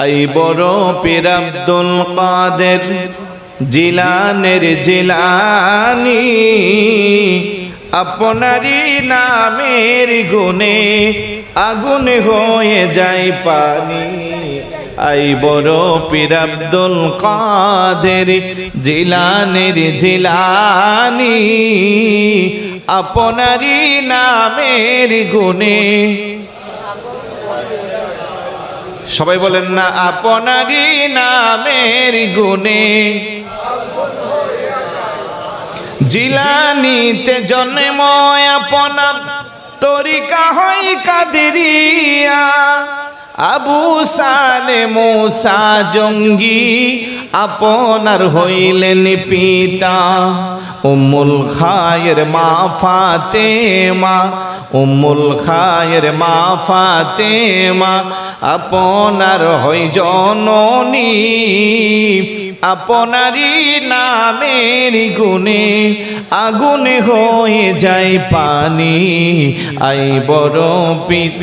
I বড় পীর আব্দুল কাদের জিলানের জিলানি, আপনারই নামের গুণে আগুন হয়ে যায় পানি। আই বড় পীর আব্দুল কাদের জিলানের জিলানি, আপনারই নামের গুণে। সবাই বলেন না, আপনারই নামের গুণে জিলানিতে জন্ম আপনার, তরিকা হয় কাদেরিয়া। আবু সালে মুসা জঙ্গি আপনার হইলেন পিতা। উম্মুল খায়ের মা ফাতেমা, উম্মুল খায়ের মা ফাতেমা আপনার হই জননী। আপনারই নামের গুণে আগুন হয়ে যায় পানি। আই বড় পীর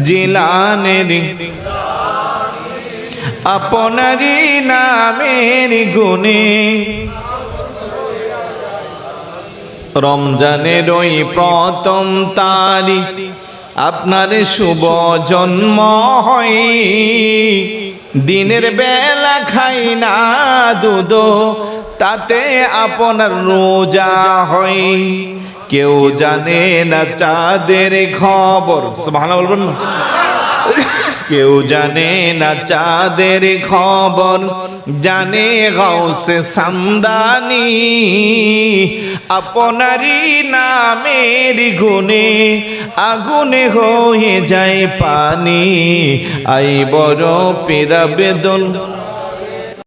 জিলানের আপনারই নামের গুণে। রমজানের ওই প্রথম তারিখ আপনার শুভ জন্ম হয়। দিনের বেলা খাই না দুধ, তাতে আপনার রোজা হয়। কেউ জানে না চাঁদের খবর, সুবহানাল্লাহ বলবেন না? কেউ জানে না চাঁদের খবর, জানে গাউসে সামদানি। আপনারই নামের গুণে আগুন হয়ে যায় পানি। আই বড় পীর আব্দুল